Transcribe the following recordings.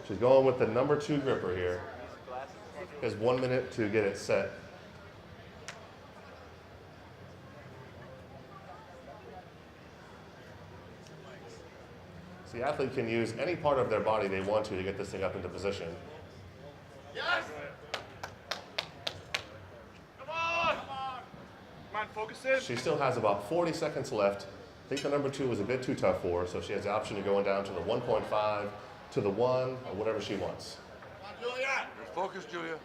She's going with the number 2 gripper here. Has 1 minute to get it set. So the athlete can use any part of their body they want to get this thing up into position. Yes! Come on! Come on, focus in. She still has about 40 seconds left. I think the number 2 was a bit too tough for her, so she has the option of going down to the 1.5, to the 1, or whatever she wants. Come on, Julia! Focus, Julia.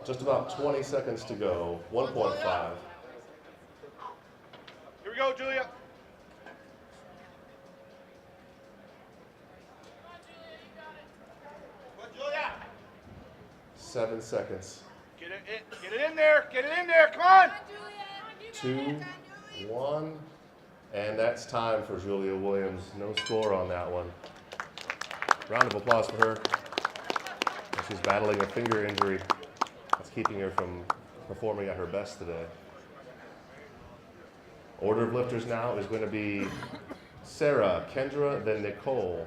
Just about 20 seconds to go, 1.5. Here we go, Julia. 7 seconds. Get it in there, get it in there, come on! 2, 1, and that's time for Julia Williams. No score on that one. Round of applause for her. She's battling a finger injury that's keeping her from performing at her best today. Order of lifters now is going to be Sarah, Kendra, then Nicole.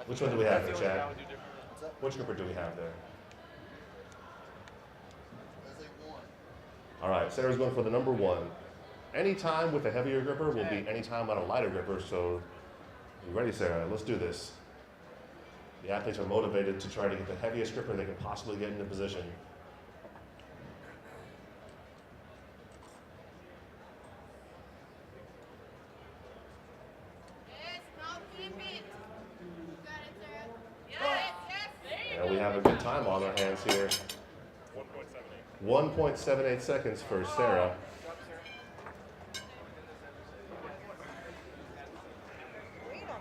Which one do we have there, Chad? Which gripper do we have there? All right, Sarah's going for the number 1. Any time with a heavier gripper will be any time on a lighter gripper, so you ready, Sarah? Let's do this. The athletes are motivated to try to get the heaviest gripper they can possibly get into position. And we have a good time on our hands here. 1.78 seconds for Sarah.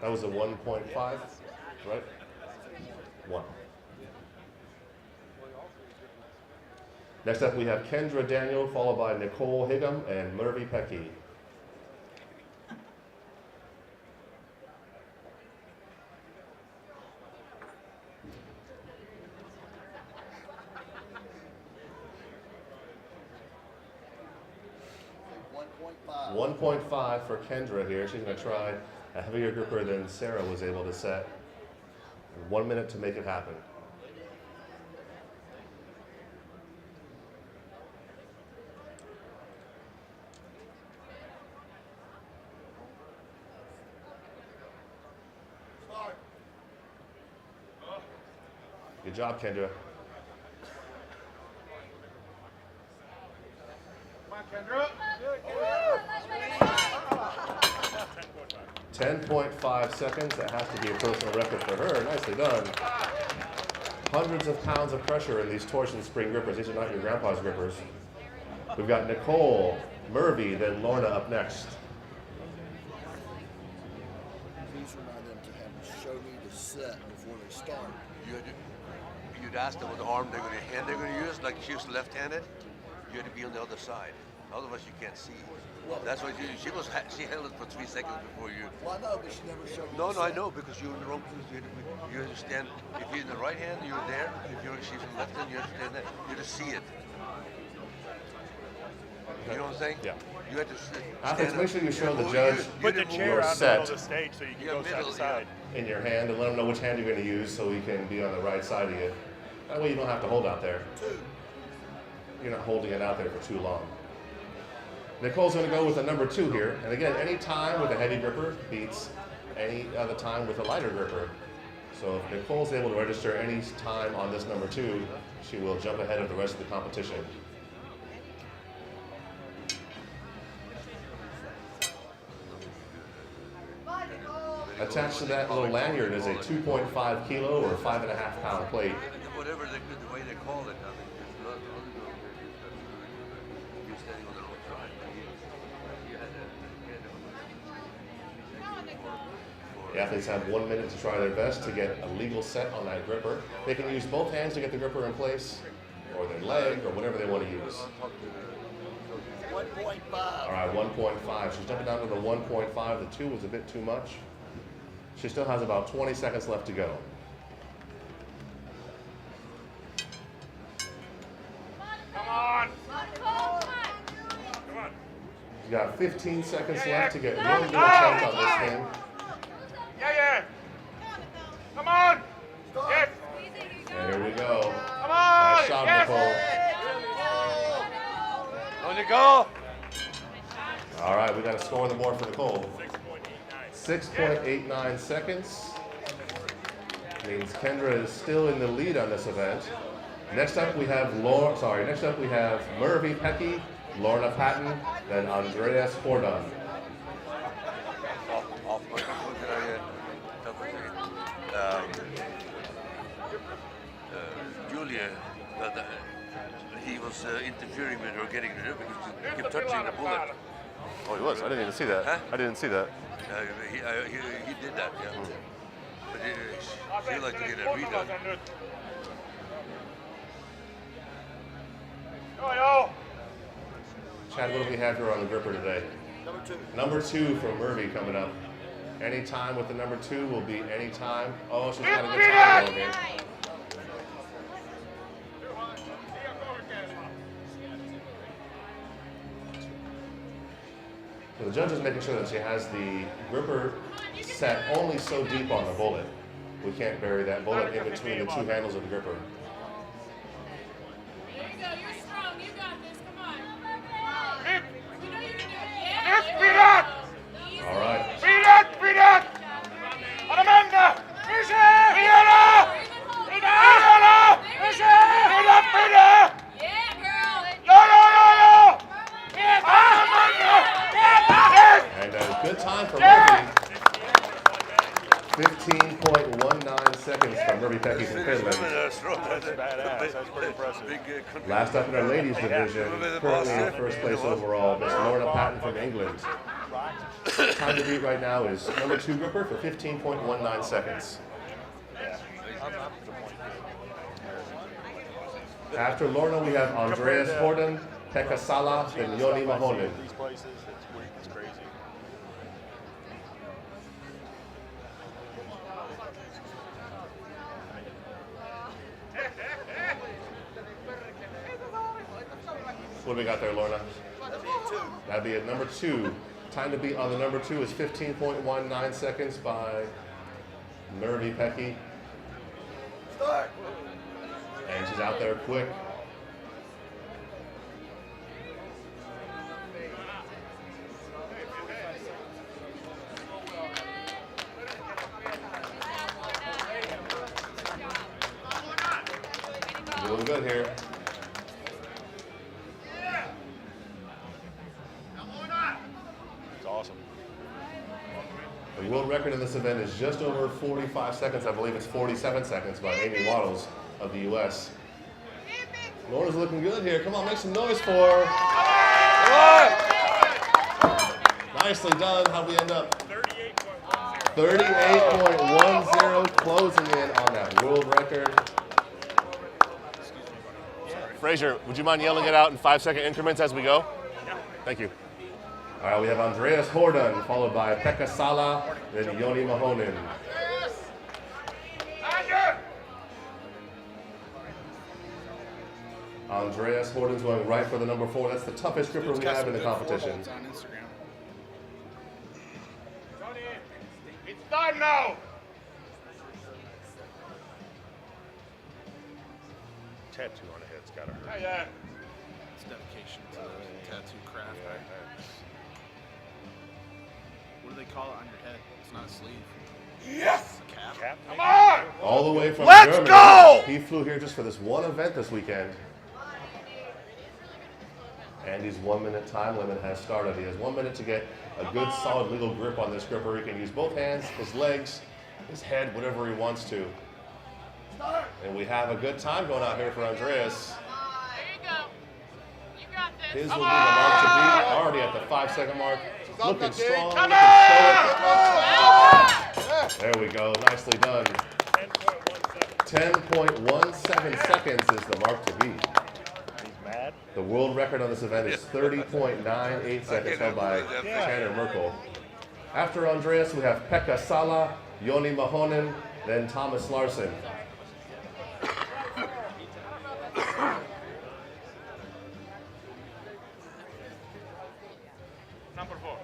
That was a 1.5, right? 1. Next up we have Kendra Daniel, followed by Nicole Higham and Mervi Pekki. .5 for Kendra here. She's going to try a heavier gripper than Sarah was able to set. 1 minute to make it happen. Good job, Kendra. Come on, Kendra. 10.5 seconds. That has to be a personal record for her. Nicely done. Hundreds of pounds of pressure in these torsion spring grippers. These are not your grandpa's grippers. We've got Nicole, Mervi, then Lorna up next. Please remind them to have show me the set before they start. You'd ask them what hand they're going to use. Like she was left-handed, you had to be on the other side. Otherwise, you can't see. Well, that's why she held it for 3 seconds before you. Well, I know, but she never showed me. No, I know, because you're in the wrong position. You understand. If you're in the right hand, you're there. If she's in the left hand, you understand that. You just see it. You know what I'm saying? Yeah. You had to Athletes, make sure you show the judge Put the chair out in the middle of the stage so you can go side to side. In your hand and let them know which hand you're going to use so you can be on the right side of you. That way you don't have to hold out there. You're not holding it out there for too long. Nicole's going to go with a number 2 here. And again, any time with a heavy gripper beats any other time with a lighter gripper. So if Nicole's able to register any time on this number 2, she will jump ahead of the rest of the competition. Attached to that little lanyard is a 2.5 kilo or 5.5 pound plate. Whatever the way they call it. You're standing on the wrong side. The athletes have 1 minute to try their best to get a legal set on that gripper. They can use both hands to get the gripper in place, or their leg, or whatever they want to use. 1.5. All right, 1.5. She's jumping down to the 1.5. The 2 was a bit too much. She still has about 20 seconds left to go. Come on. You got 15 seconds left to get one good attempt on this thing. Yeah. Come on. Yes. And here we go. Come on. Nice shot, Yes. Nicole. On you go. All right, we got a score on the board for Nicole. 6.89 seconds. Means Kendra is still in the lead on this event. Next up we have Mervi Pekki, Lorna Paton, then Andreas Hordan. Off microphone, can I tell for a second? Julia, he was interfering with her getting rid of it because she kept touching the bullet. Oh, he was? I didn't even see that. Huh? I didn't see that. He did that, yeah. But she liked to get it redone. Chad, what do we have here on the gripper today? Number 2 from Mervi coming up. Any time with the number 2 will be any time. Oh, she's got a good time going here. So the judge is making sure that she has the gripper set only so deep on the bullet. We can't bury that bullet in between the 2 handles of the gripper. There you go, you're strong, you got this, come on. We know you can do it. Yes, beat it! All right. Beat it! Amanda! Beat it! Yeah, girl. And a good time for Mervi. 15.19 seconds from Mervi Pekki from Finland. That's badass. That's pretty impressive. Last up in our ladies division, currently in first place overall, Miss Lorna Paton from England. Time to beat right now is number 2 gripper for 15.19 seconds. After Lorna, we have Andreas Hordan, Pekka Salla, and Jouni Mähönen. These places, it's crazy. What do we got there, Lorna? That'd be at number 2. Time to beat on the number 2 is 15.19 seconds by Mervi Pekki. And she's out there quick. Doing good here. It's awesome. The world record in this event is just over 45 seconds. I believe it's 47 seconds by Amy Waddles of the U.S. Lorna's looking good here. Come on, make some noise for her. Nicely done. How'd we end up? 38.10, closing in on that world record. Fraser, would you mind yelling it out in 5-second increments as we go? Thank you. All right, we have Andreas Hordan, followed by Pekka Salla, then Jouni Mähönen. Andreas Hordan's going right for the number 4. That's the toughest gripper we have in the competition. It's time now! Tattoo on the head's gotta hurt. Yeah. It's dedication to the tattoo craft. What do they call it on your head? It's not a sleeve. Yes! It's a cap. Cap, Come on! All the way from Let's Germany. go! He flew here just for this one event this weekend. Andy's 1-minute time limit has started. He has 1 minute to get a good solid legal grip on this gripper. He can use both hands, his legs, his head, whatever he wants to. And we have a good time going out here for Andreas. There you go. You got this. His will be the mark to beat, already at the 5-second mark. Looking strong, Come looking stoic. There we go, nicely done. 10.17 seconds is the mark to beat. He's mad. that. The world record on this event is 30.98 seconds, held by Tanner Merkle. After Andreas, we have Pekka Salla, Jouni Mähönen, then Thomas Larsen. Number 4.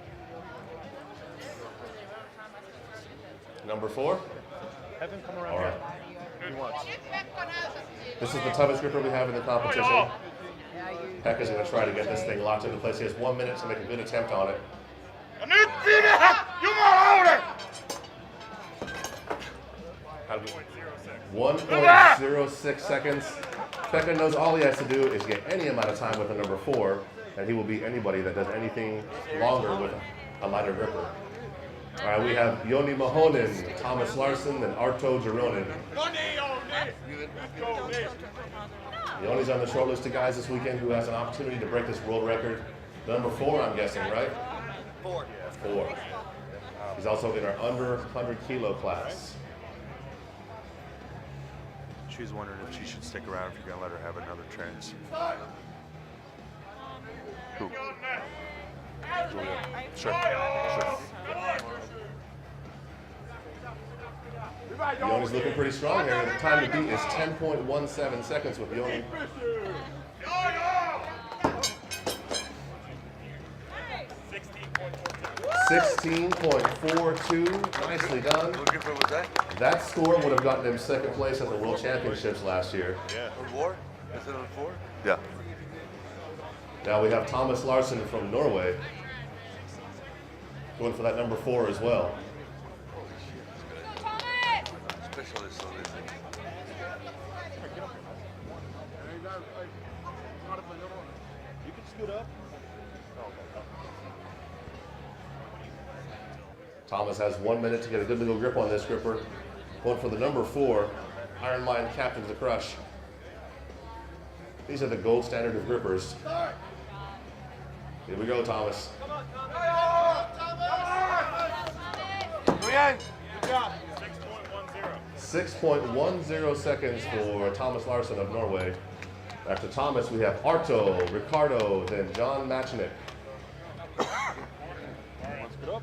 Number 4. Have him come around All right. here. He wants. This is the toughest gripper we have in the competition. Pekka's going to try to get this thing locked into place. He has 1 minute to make a good attempt on it. 1.06 seconds. Pekka knows all he has to do is get any amount of time with a number 4, and he will beat anybody that does anything longer with a lighter gripper. All right, we have Jouni Mähönen, Thomas Larsen, and ARTO JORONEN. Jouni's on the short list of guys this weekend who has an opportunity to break this world record. Number 4, I'm guessing, right? 4. He's also in our under 100 kilo class. She's wondering if she should stick around, if you're going to let her have another chance. Who? Julia. Sure. Jouni's looking pretty strong here. The time to beat is 10.17 seconds with Jouni. 16.42, nicely done. What gripper was that? That score would have gotten him second place at the World Championships last year. Yeah. On 4? Is it on 4? Yeah. Now we have Thomas Larsen from Norway going for that number 4 as well. Specialist on this thing. You can scoot up. Thomas has 1 minute to get a good little grip on this gripper. Going for the number 4, Iron Mind Captain of the Crush. These are the gold standard of grippers. Here we go, Thomas. 6.10 seconds for Thomas Larsen of Norway. After Thomas, we have ARTO, Riccardo, then John Machnik. Let's get up.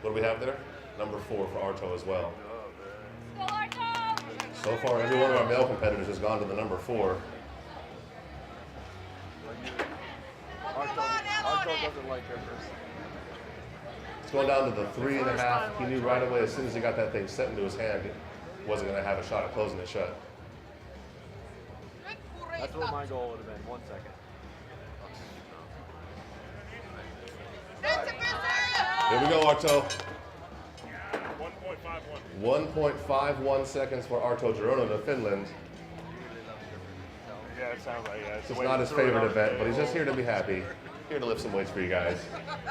What do we have there? Number 4 for ARTO as well. So far, every one of our male competitors has gone to the number 4. Arto doesn't like grippers. It's going down to the 3.5. He knew right away as soon as he got that thing set into his hand, he wasn't going to have a shot at closing it shut. That's what my goal would have been. 1 second. Here we go, Arto. 1.51. 1.51 seconds for Arto Joronen of Finland. Yeah, it sounds like It's not his favorite event, but he's just here to be happy. Here to lift some weights for you guys.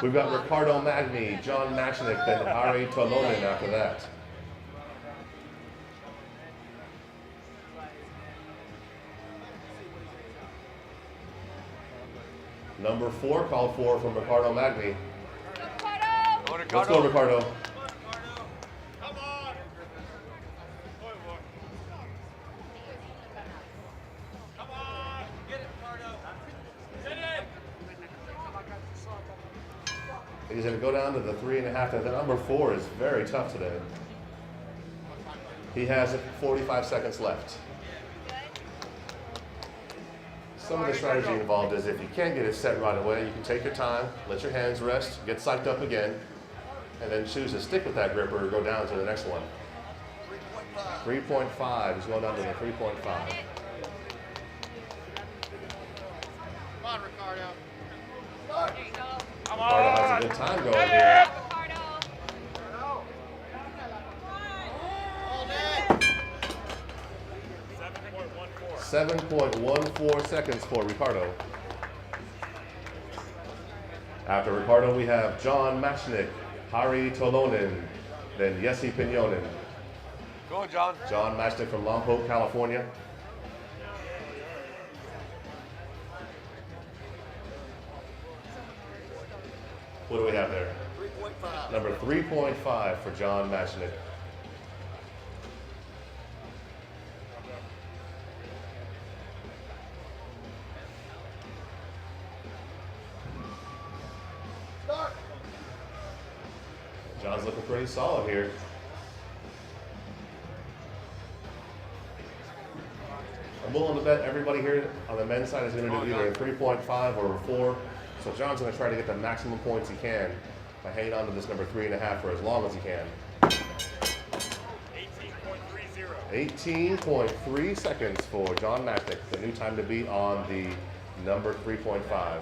We've got Riccardo Magni, John Machnik, then Harri Tolonen after that. Number 4 called for from Riccardo Magni. Let's go, Riccardo. Come on. Come on. Get it, Ricardo. Get it. He's going to go down to the 3.5. The number 4 is very tough today. He has 45 seconds left. Some of the strategy involved is if you can't get it set right away, you can take your time, let your hands rest, get psyched up again, and then choose to stick with that gripper or go down to the next one. 3.5. He's going down to the 3.5. Come on, Ricardo. Come Ricardo has a good time going here. 7.14 seconds for Riccardo. After Riccardo, we have John Machnik, Harri Tolonen, then Jesse Pynnönen. Go on, John. John Machnik from Lompoc, California. What do we have there? Number 3.5 for John Machnik. John's looking pretty solid here. I'm willing to bet everybody here on the men's side is going to do either a 3.5 or a 4. So John's going to try to get the maximum points he can by hanging on to this number 3.5 for as long as he can. 18.3 seconds for John Machnik, the new time to beat on the number 3.5.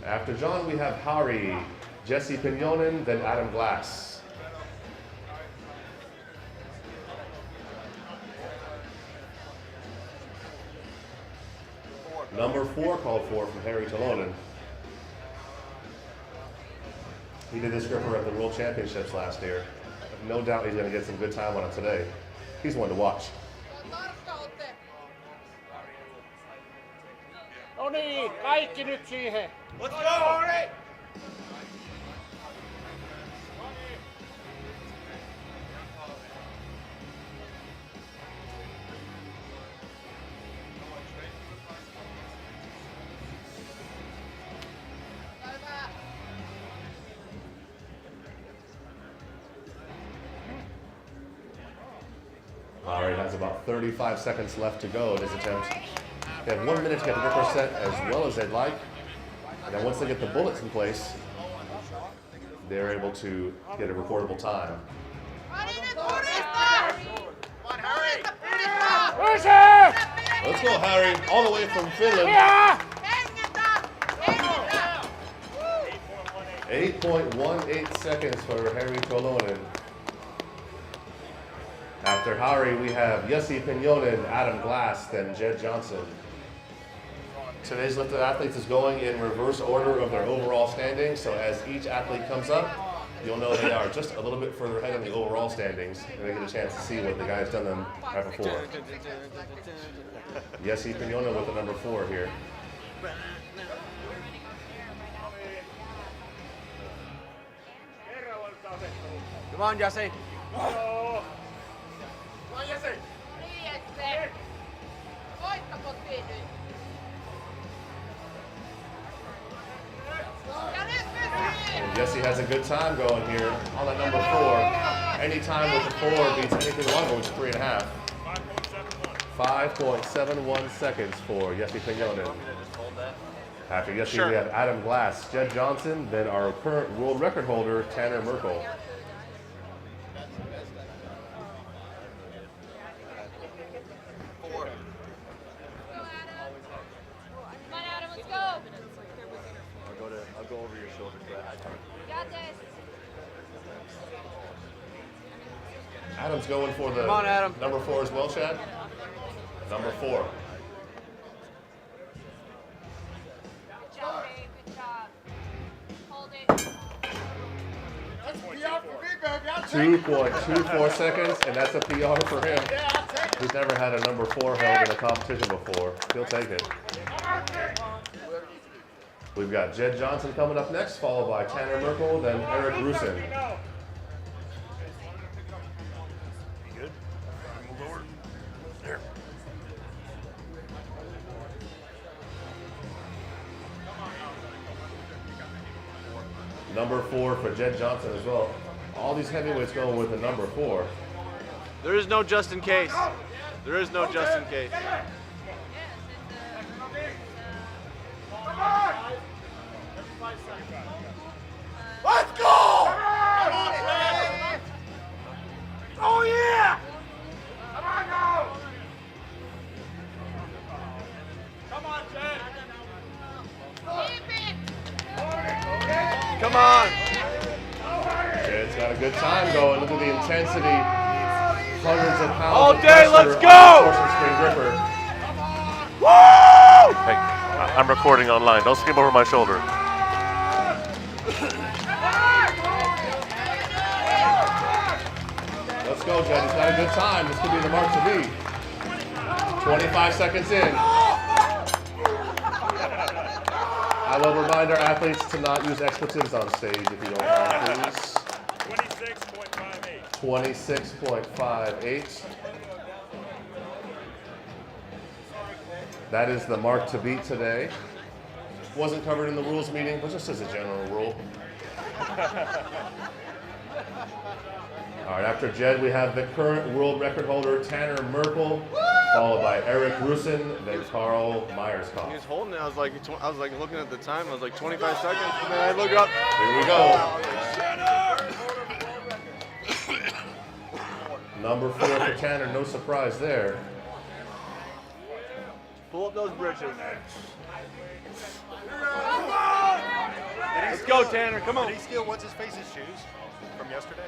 After John, we have Harri, Jesse Pynnönen, then Adam Glass. Number 4 called for from Harri Tolonen. He did this gripper at the World Championships last year. No doubt he's going to get some good time on it today. He's one to watch. No niin, kaikki nyt siihen. Let's go, Harri! Harri has about 35 seconds left to go in his attempt. They have 1 minute to get the gripper set as well as they'd like. And then once they get the bullets in place, they're able to get a recordable time. Let's go, Harri, all the way from Finland. 8.18 seconds for Harri Tolonen. After Harri, we have Jesse Pynnönen, Adam Glass, then Jedd Johnson. Today's lifted athletes is going in reverse order of their overall standings, so as each athlete comes up, you'll know they are just a little bit further ahead in the overall standings, and they get a chance to see what the guy's done them right before. Jesse Pynnönen with the number 4 here. Come on, Jesse. Jesse has a good time going here on that number 4. Any time with the 4 beats anything longer, which is 3.5. 5.71 seconds for Jesse Pynnönen. After Jesse, we have Adam Glass, Jedd Johnson, then our current world record holder, Tanner Merkle. I'll go over your shoulder for that. Got this. Adam's going for the number 4 as well, Chad? Number 4. Good job, babe. Good job. Hold it. 2.24 seconds, and that's a PR for him. He's never had a number 4 held in a competition before. He'll take it. We've got Jedd Johnson coming up next, followed by Tanner Merkle, then Eric Roussin. Good. Move over. There. Number 4 for Jedd Johnson as well. All these heavyweights going with the number 4. There is no just in case. There is no just in case. Let's go! Oh yeah! Come on, go! Come on, Jedd! Come on! Jedd's got a good time going. Look at the intensity. Hundreds of pounds. All of day, pressure let's on go! the torsion string gripper. Woo! Hey, I'm recording online. Don't skip over my shoulder. Let's go, Jedd. He's got a good time. This could be the mark to beat. 25 seconds in. I will remind our athletes to not use expletives on stage if you don't mind, please. 26.58. 26.58. That is the mark to beat today. Wasn't covered in the rules meeting, but just as a general rule. All right, after Jedd, we have the current world record holder, Tanner Merkle, followed by Eric Roussin, then Carl Myerscough. He was holding it. I was like looking at the time. I was like 25 seconds, and then I look up. Here we go. Number 4 for Tanner, no surprise there. Pull up those britches. Let's go, Tanner. Come on. Did he steal what's his face's shoes from yesterday?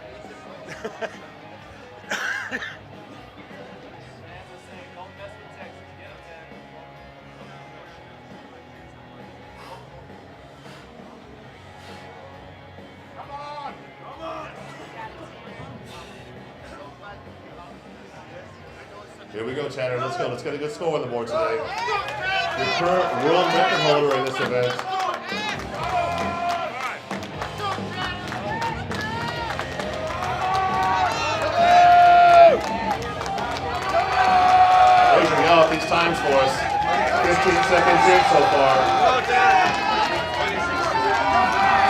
Here we go, Tanner. Let's go. Let's get a good score on the board today. Your current world record holder in this event. Racing out these times for us. 15 seconds in so far.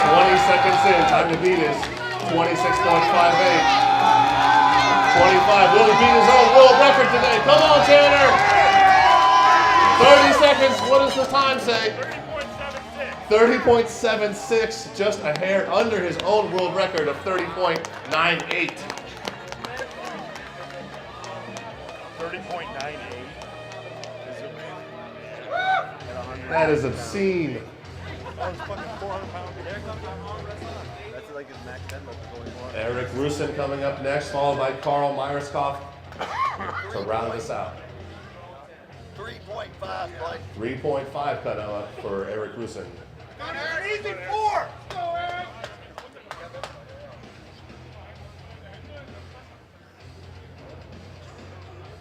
20 seconds in. Time to beat is 26.58. 25. Will he beat his own world record today? Come on, Tanner! 30 seconds. What does the time say? 30.76. Just a hair under his own world record of 30.98. 30.98. That is obscene. That's like his Mac 10 that's going on. Eric Roussin coming up next, followed by Carl Myerscough to round us out. 3.5, Blake. 3.5 cut out for Eric Roussin. Easy 4. Go, Eric.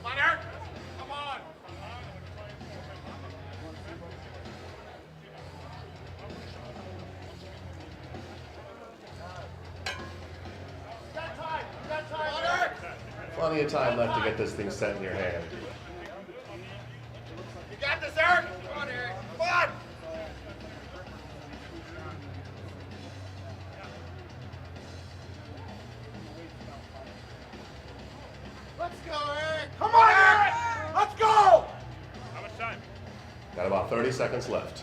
Come on, Eric. Come on. Plenty of time left to get this thing set in your hand. You got this, Eric. Come on, Eric. Come on. Let's go, Eric. Come on, Eric. Let's go. How much time? Got about 30 seconds left.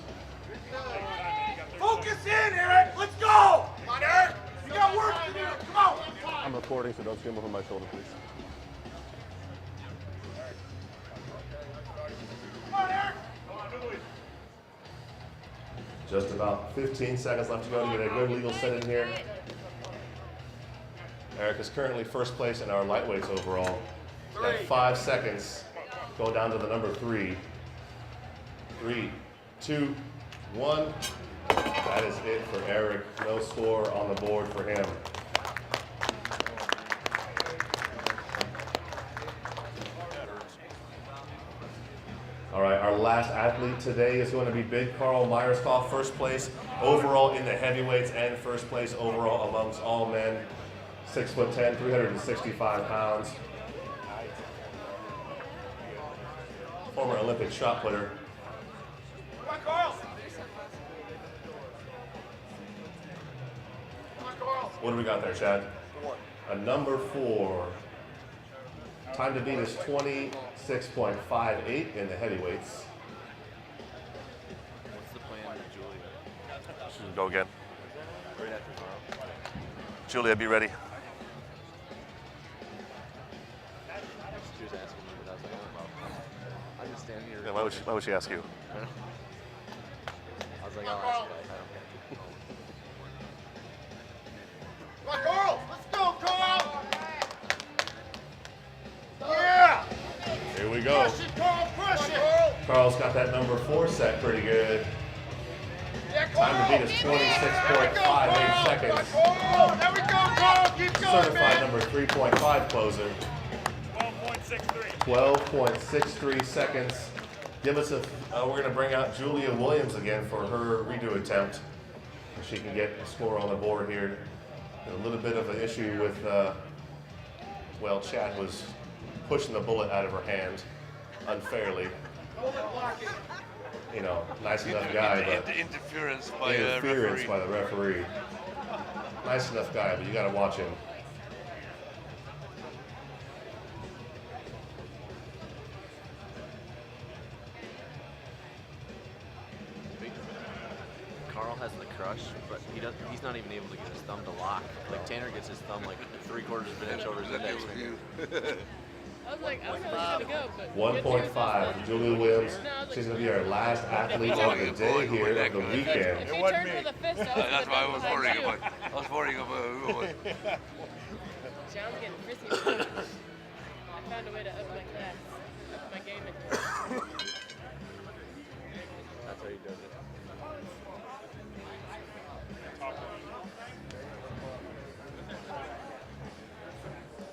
Focus in, Eric. Let's go. Come on, Eric. You got work to do. Come on. I'm recording, so don't steal over my shoulder, please. Come on, Eric. Just about 15 seconds left to go to get a good legal set in here. Eric is currently first place in our lightweights overall. Got 5 seconds. Go down to the number 3. 3, 2, 1. That is it for Eric. No score on the board for him. All right, our last athlete today is going to be Big Carl Myerscough, first place overall in the heavyweights and first place overall amongst all men. 6'10", 365 pounds. Former Olympic shot putter. Come on, Carl. Come on, Carl. What do we got there, Chad? A number 4. Time to beat is 26.58 in the heavyweights. What's the plan with Julia? Should go again. Right after tomorrow. Julia, be ready. She was asking me, but I was like, oh, well, I'm just standing here. Yeah, why would she ask you? I was like, I'll ask you. I don't care. Come on, Carl. Let's go, Carl. Yeah. Here we go. Push it, Carl. Push it. Carl's got that number 4 set pretty good. Yeah, Carl. Time to beat is 26.58 seconds. Oh, there we go, Carl. Keep going, Certified man. number 3.5 closer. 12.63. 12.63 seconds Give us a. We're going to bring out Julia Williams again for her redo attempt. She can get a score on the board here. A little bit of an issue with, well, Chad was pushing the bullet out of her hand unfairly. You know, nice enough guy, but interference by the referee. Nice enough guy, but you got to watch him. Carl has the crush, but he's not even able to get his thumb to lock. Like Tanner gets his thumb like 3/4 of an inch over his index finger. I was like, I don't know where it's gonna go, but 1.5, Julia Williams. She's going to be our last athlete of the day here, of the weekend. if he turned with a fist, That's why I was worrying about. I was worrying about who was. John's getting frisky. I found a way to up my class, up my game. That's how he does it.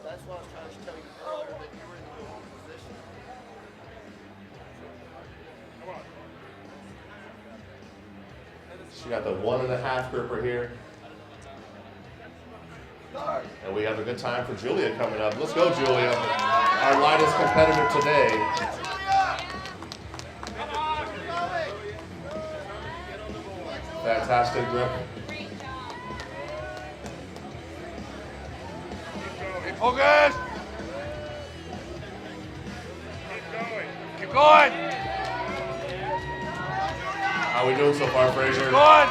That's what I was trying to tell you earlier, that you were in the wrong position. She got the 1.5 gripper here. And we have a good time for Julia coming up. Let's go, Julia. Our lightest competitor today. Fantastic grip. Focus! Keep going! How we doing so far, Fraser? Keep going!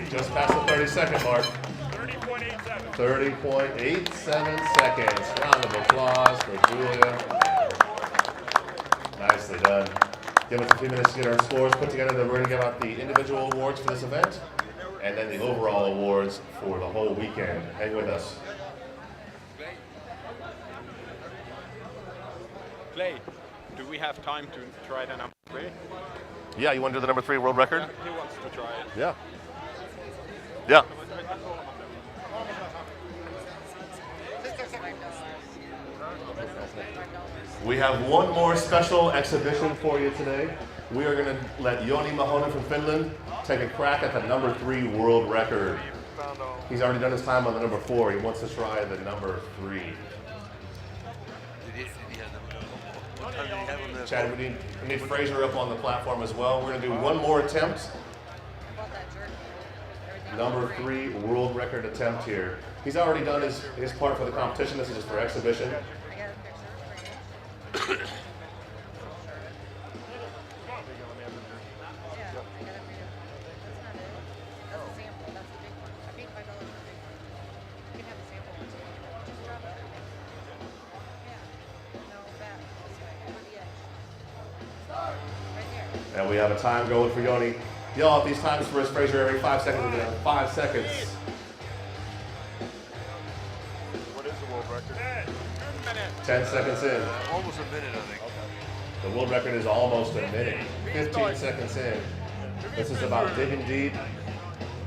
Just past the 30-second mark. 30.87. 30.87 seconds. Round of applause for Julia. Nicely done. Give us a few minutes to get our scores put together. Then we're going to give out the individual awards for this event and then the overall awards for the whole weekend. Hang with us. Clay, do we have time to try the number 3? Yeah, you want to do the number 3 world record? He wants to try it. Yeah. Yeah. We have one more special exhibition for you today. We are going to let Jouni Mähönen from Finland take a crack at the number 3 world record. He's already done his time on the number 4. He wants to try the number 3. What time did he have on the Chad, we need Fraser up on the platform as well. We're going to do one more attempt. Number 3 world record attempt here. He's already done his part for the competition. This is just for exhibition. And we have a time going for Jouni. Y'all, these times for his Fraser every 5 seconds. We're gonna have 5 seconds. What is the world record? 10 seconds in. almost a minute, I think. The world record is almost a minute. 15 seconds in. This is about digging deep,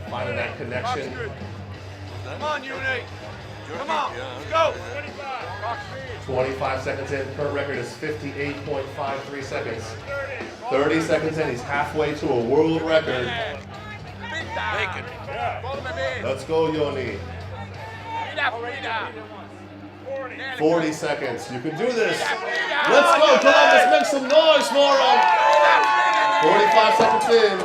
finding that connection. Come on, Jouni! Come on, let's go! 25 seconds in. Current record is 58.53 seconds. 30 seconds in. He's halfway to a world record. Make it. Let's go, Jouni. 40 seconds. You can do this. Let's go, Columbus. Make some noise for him. 45 seconds in.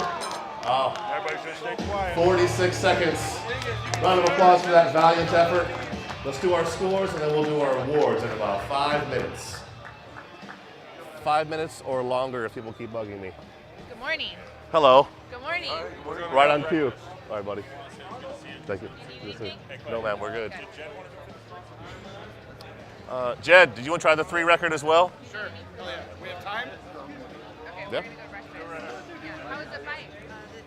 Everybody should stay quiet. 46 seconds. Round of applause for that valiant effort. Let's do our scores and then we'll do our awards in about 5 minutes. 5 minutes or longer if people keep bugging me. Good morning. Hello. Good morning. Right on cue. All right, buddy. Thank you. No, man, we're good. Jedd, did you want to try the 3 record as well? Sure. Oh yeah. We have time? Yeah. How was the fight?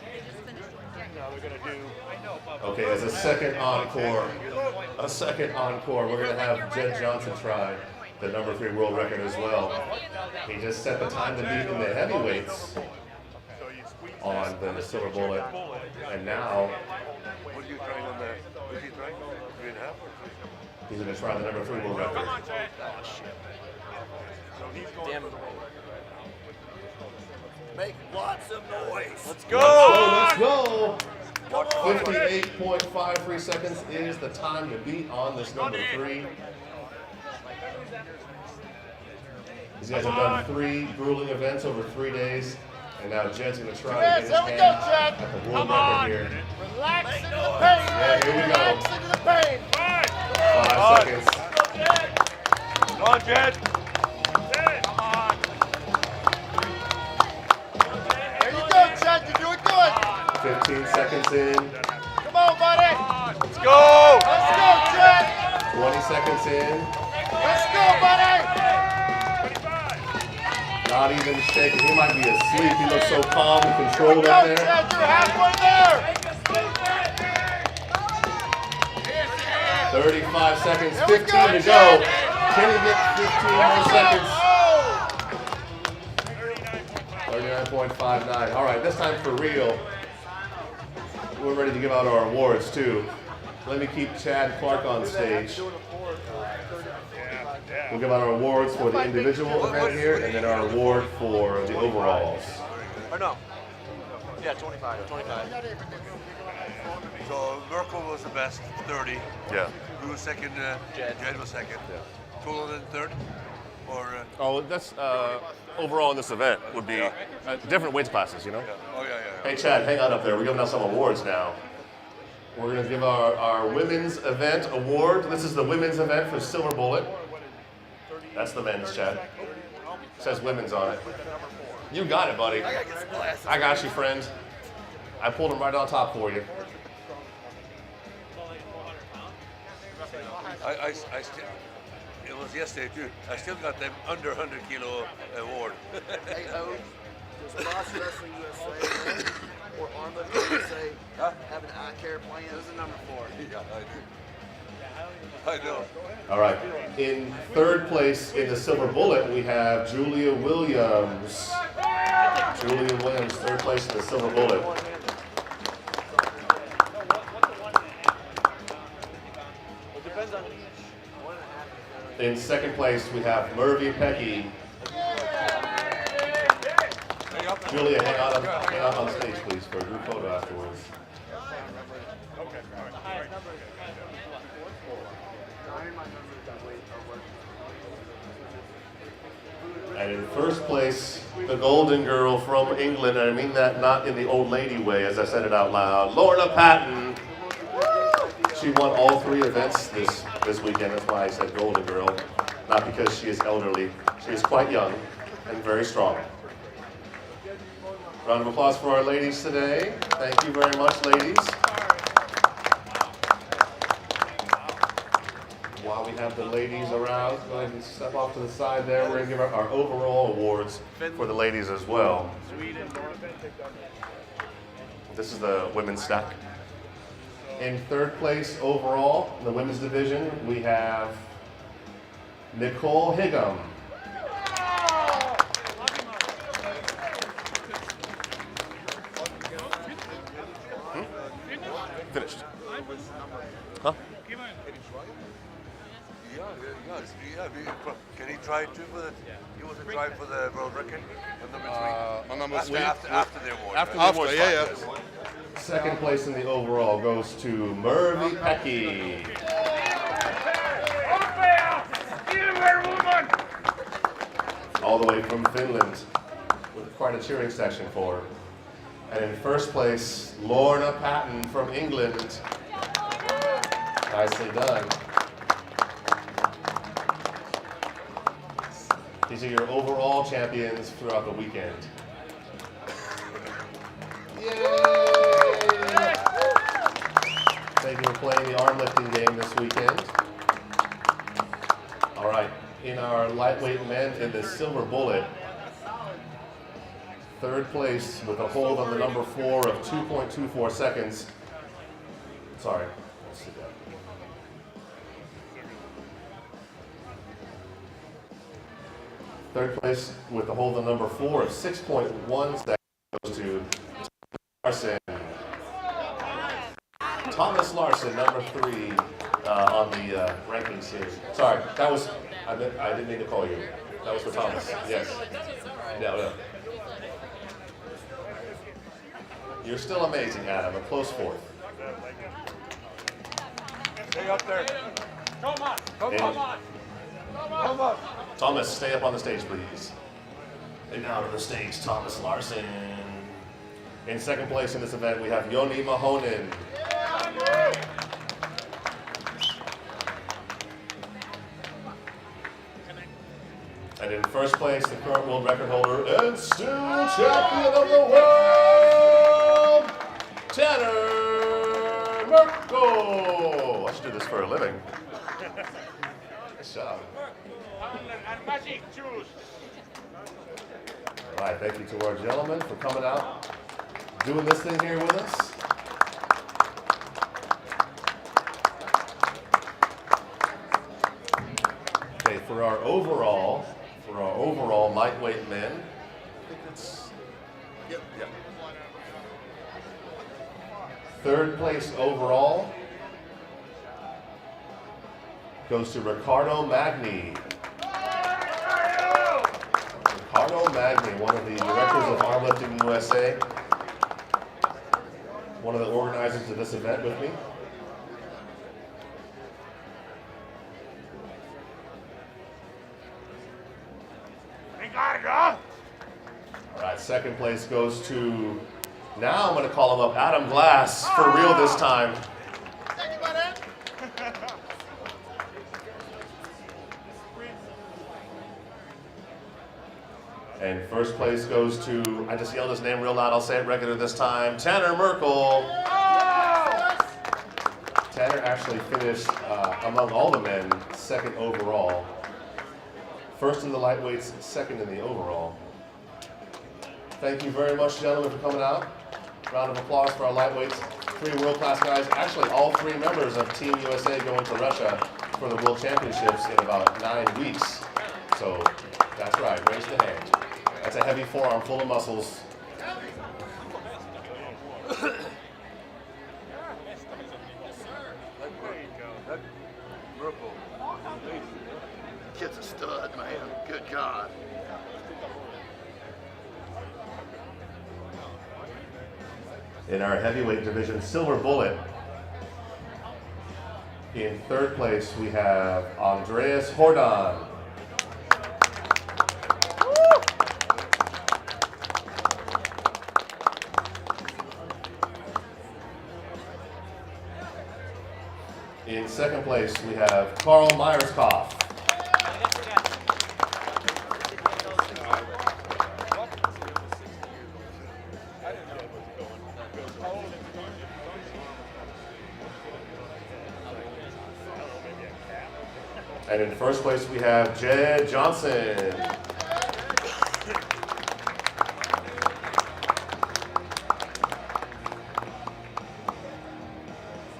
They just finished. Now they're going to do. Okay, as a second encore, we're going to have Jedd Johnson try the number 3 world record as well. He just set the time to beat in the heavyweights on the silver bullet, and now What are you trying on there? What are you trying? 3.5 or 3? He's going to try the number 3 world record. Come on, Jedd. Oh, shit. Damn it. Make lots of noise. Let's go! Let's go! 58.53 seconds is the time to beat on this number 3. These guys have done 3 grueling events over 3 days, and now Jedd's going to try to get his hand at the world record here. Relax into the pain. Yeah, here we go. Relax into the pain. 5 seconds. Come on, Jedd. Come on. There you go, Jedd. You're doing good. 15 seconds in. Come on, buddy. Let's go. Let's go, Jedd. 20 seconds in. Let's go, buddy. Not even shaking. He might be asleep. He looks so calm and Here we controlled go, up there. Jedd. You're halfway there. 35 seconds. There we 15 go, to go. Jedd. Can he get 15 more seconds? 39.59. All right, this time for real. We're ready to give out our awards too. Let me keep Chad Clark on stage. We'll give out our awards for the individual event here, and then our award for the overalls. Or no. Yeah, 25. So Merkle was the best, 30. Yeah. Who was second? Jedd was second. Yeah. Tolonen third? Or, Oh, that's overall in this event would be different weight classes, you know? oh, yeah. Hey, Chad, hang on up there. We're giving out some awards now. We're going to give our women's event award. This is the women's event for Silver Bullet. That's the men's, Chad. It says women's on it. You got it, buddy. I got you, friend. I pulled them right on top for you. I still, it was yesterday too. I still got them under 100 kilo award. Hey, O, does Cross Wrestling USA or Armlifting USA have an eye care plan? This is number 4. I know. All right. In third place in the Silver Bullet, we have Julia Williams. Julia Williams, third place in the Silver Bullet. In second place, we have Mervi Pekki. Julia, hang out on stage, please, for a group photo afterwards. And in first place, the golden girl from England, and I mean that not in the old lady way as I said it out loud, Lorna Paton. She won all 3 events this weekend. That's why I said golden girl, not because she is elderly. She is quite young and very strong. Round of applause for our ladies today. Thank you very much, ladies. While we have the ladies around, go ahead and step off to the side there. We're going to give our overall awards for the ladies as well. This is the women's stack. In third place overall, in the women's division, we have Nicole Higham. Finished. Huh? Yeah. Can he try too for the? He wasn't trying for the world record on number 3. On number after, 3. after the award. After right? the award, yeah. Second place in the overall goes to Mervi Pekki. All the way from Finland, with quite a cheering section for her. And in first place, Lorna Paton from England. Nicely done. These are your overall champions throughout the weekend. Yay! Thank you for playing the arm lifting game this weekend. All right, in our lightweight men in the Silver Bullet, third place with a hold on the number 4 of 2.24 seconds. Sorry, let's sit down. Third place with the hold on number 4 of 6.1 seconds goes to Larsen. Thomas Larsen, number 3. on the rankings here. Sorry, that was, I didn't mean to call you. That was for Thomas, yes. No. You're still amazing, Adam, a close fourth. Stay up there. Come on. Thomas, stay up on the stage, please. And now to the stage, Thomas Larsen. In second place in this event, we have Jouni Mähönen. And in first place, the current world record holder and still champion of the world, Tanner Merkle. I should do this for a living. Nice job. And Magic, choose. All right, thank you to our gentlemen for coming out, doing this thing here with us. Okay, for our overall lightweight men, I think it's, yep. Third place overall goes to Riccardo Magni. Riccardo Magni, one of the directors of Armlifting USA, one of the organizers of this event with me. All right, second place goes to, now I'm going to call him up, Adam Glass, for real this time. Thank you, buddy. And first place goes to, I just yelled his name real loud, I'll say it regular this time, Tanner Merkle. Tanner actually finished, among all the men, second overall. First in the lightweights, second in the overall. Thank you very much, gentlemen, for coming out. Round of applause for our lightweights. 3 world-class guys. Actually, all 3 members of Team USA going to Russia for the World Championships in about 9 weeks. So, that's right, raise the hand. That's a heavy forearm full of muscles. Kid's a stud, man. Good God. In our heavyweight division, silver bullet. In third place, we have Andreas Hordan. In second place, we have Carl Myerscough. And in first place, we have Jedd Johnson.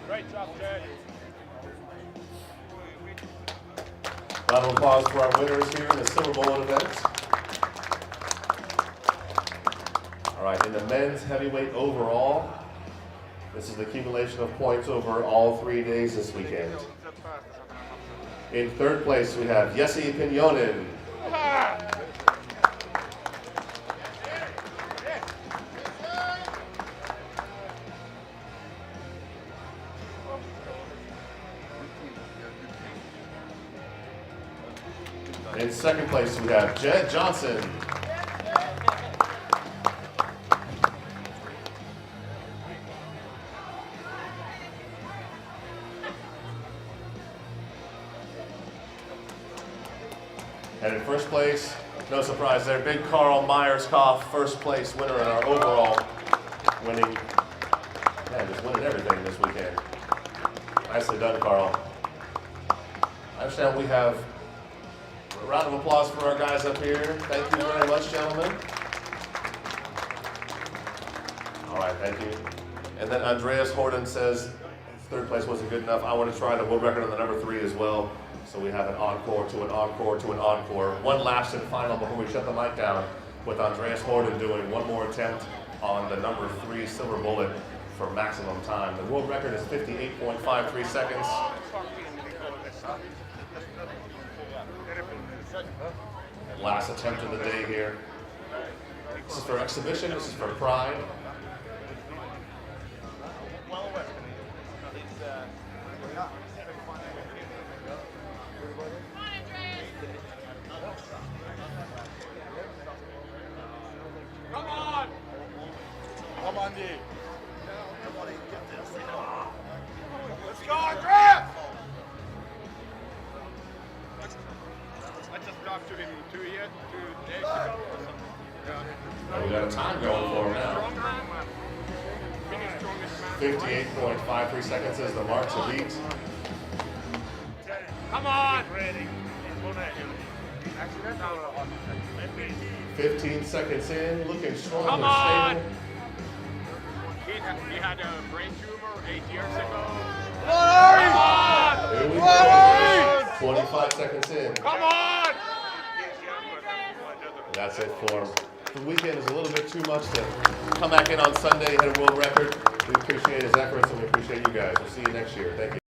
Great job, Jedd. Round of applause for our winners here in the silver bullet event. All right, in the men's heavyweight overall, this is the accumulation of points over all 3 days this weekend. In third place, we have Jesse Pynnönen. In second place, we have Jedd Johnson. And in first place, no surprise there, big Carl Myerscough, first place winner in our overall, winning, just winning everything this weekend. Nicely done, Carl. I understand we have a round of applause for our guys up here. Thank you very much, gentlemen. All right, thank you. And then Andreas Hordan says, third place wasn't good enough. I want to try the world record on the number 3 as well. So we have an encore to an encore to an encore. One last and final before we shut the mic down, with Andreas Hordan doing one more attempt on the number 3 silver bullet for maximum time. The world record is 58.53 seconds. Last attempt of the day here. This is for exhibition, this is for pride. Come on! Come on, D. Let's go, Andreas! I just talked to him 2 days ago or something. And we got a time going for him now. 58.53 seconds is the mark to beat. Come on! 15 seconds in, looking strong Come and on! stable. He had a brain tumor 8 years ago. Come on! Here we go. 25 seconds in. Come on! That's it for him. The weekend is a little bit too much to come back in on Sunday, hit a world record. We appreciate his efforts and we appreciate you guys. We'll see you next year. Thank you.